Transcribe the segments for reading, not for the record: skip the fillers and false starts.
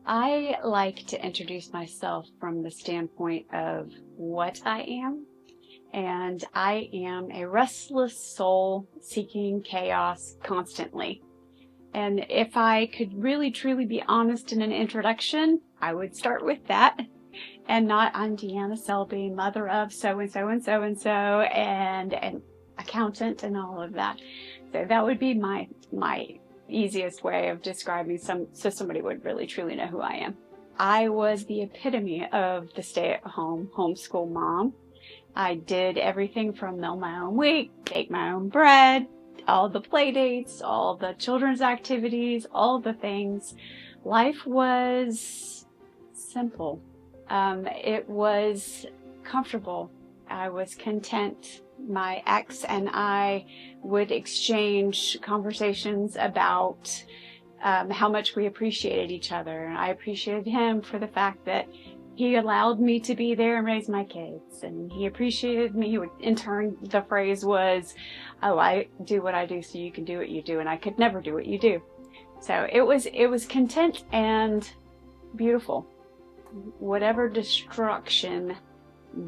I like to introduce myself from the standpoint of what I am. And I am a restless soul seeking chaos constantly. And if I could really truly be honest in an introduction, I would start with that. And not, I'm Deanna Selby, mother of so and so and so and so, and an accountant and all of that. So that would be my easiest way of describing so somebody would really truly know who I am. I was the epitome of the stay-at-home homeschool mom. I did everything from mill my own wheat, bake my own bread, all the play dates, all the children's activities, all the things. Life was simple. It was comfortable. I was content. My ex and I would exchange conversations about how much we appreciated each other. And I appreciated him for the fact that he allowed me to be there and raise my kids. And he appreciated me. In turn, the phrase was, oh, I do what I do so you can do what you do. And I could never do what you do. So it was content and beautiful. Whatever destruction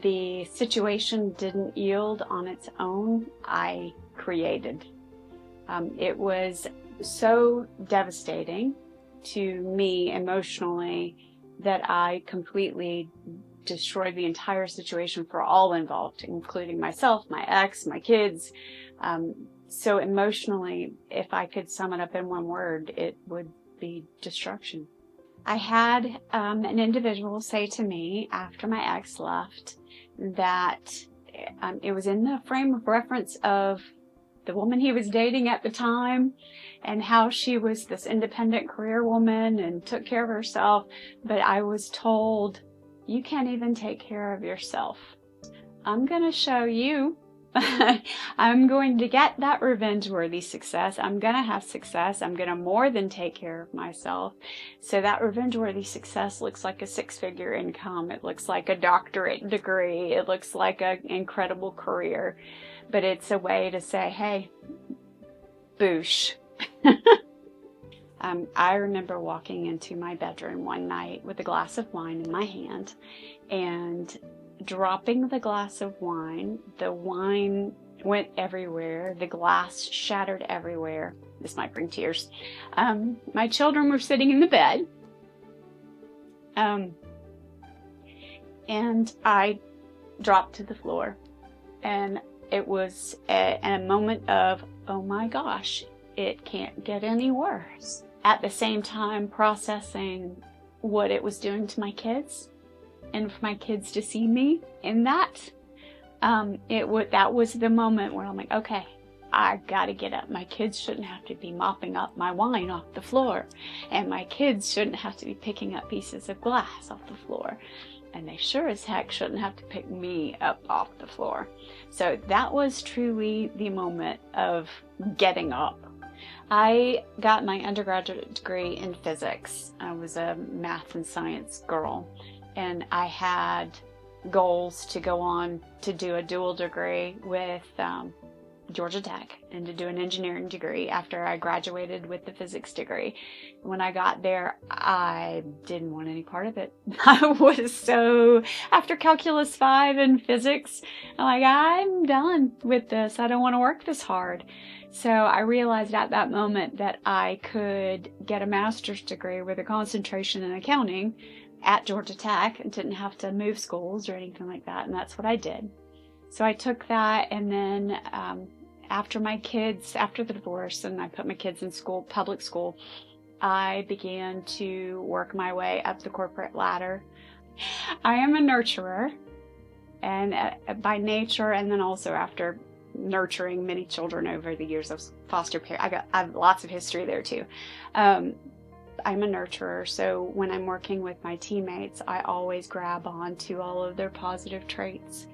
the situation didn't yield on its own, I created. It was so devastating to me emotionally that I completely destroyed the entire situation for all involved, including myself, my ex, my kids. So emotionally, if I could sum it up in one word, it would be destruction. I had an individual say to me after my ex left that it was in the frame of reference of the woman he was dating at the time and how she was this independent career woman and took care of herself. But I was told, you can't even take care of yourself. I'm going to show you. I'm going to get that revenge-worthy success. I'm going to have success. I'm going to more than take care of myself. So that revenge-worthy success looks like a six-figure income. It looks like a doctorate degree. It looks like an incredible career. But it's a way to say, hey, boosh. I remember walking into my bedroom one night with a glass of wine in my hand and dropping the glass of wine. The wine went everywhere. The glass shattered everywhere. This might bring tears. My children were sitting in the bed. And I dropped to the floor. And it was a moment of, oh my gosh, it can't get any worse. At the same time, processing what it was doing to my kids. And for my kids to see me in that, that was the moment where I'm like, okay, I gotta get up. My kids shouldn't have to be mopping up my wine off the floor, and my kids shouldn't have to be picking up pieces of glass off the floor, and they sure as heck shouldn't have to pick me up off the floor. So that was truly the moment of getting up. I got my undergraduate degree in physics. I was a math and science girl. And I had goals to go on to do a dual degree with Georgia Tech and to do an engineering degree after I graduated with the physics degree. When I got there, I didn't want any part of it. I was so, after Calculus 5 and physics, I'm like, I'm done with this. I don't want to work this hard. So I realized at that moment that I could get a master's degree with a concentration in accounting at Georgia Tech and didn't have to move schools or anything like that. And that's what I did. So I took that, and then after the divorce, and I put my kids in school, public school, I began to work my way up the corporate ladder. I am a nurturer, and by nature, and then also after nurturing many children over the years of foster care, I have lots of history there too. I'm a nurturer, so when I'm working with my teammates, I always grab on to all of their positive traits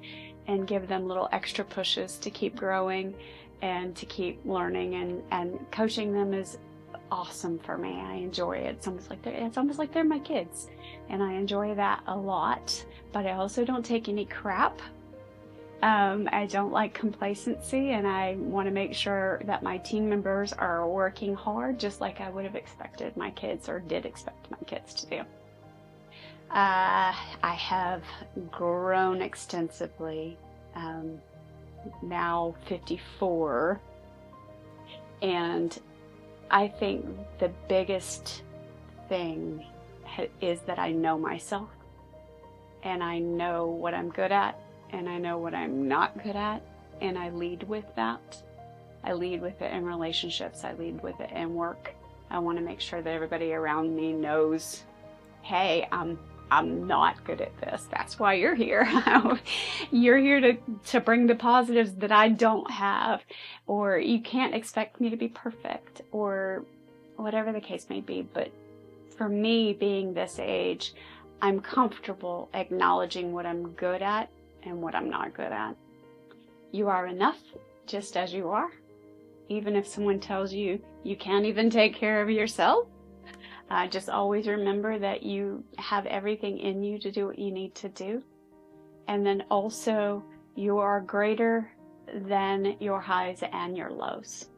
and give them little extra pushes to keep growing and to keep learning, and coaching them is awesome for me. I enjoy it. It's almost like they're my kids, and I enjoy that a lot. But I also don't take any crap. I don't like complacency, and I want to make sure that my team members are working hard, just like I would have expected my kids, or did expect my kids to do. I have grown extensively, now 54, and I think the biggest thing is that I know myself, and I know what I'm good at, and I know what I'm not good at, and I lead with that. I lead with it in relationships. I lead with it in work. I want to make sure that everybody around me knows, hey, I'm not good at this. That's why you're here. You're here to bring the positives that I don't have, or you can't expect me to be perfect, or whatever the case may be. But for me, being this age, I'm comfortable acknowledging what I'm good at and what I'm not good at. You are enough just as you are. Even if someone tells you you can't even take care of yourself, just always remember that you have everything in you to do what you need to do. And then also, you are greater than your highs and your lows.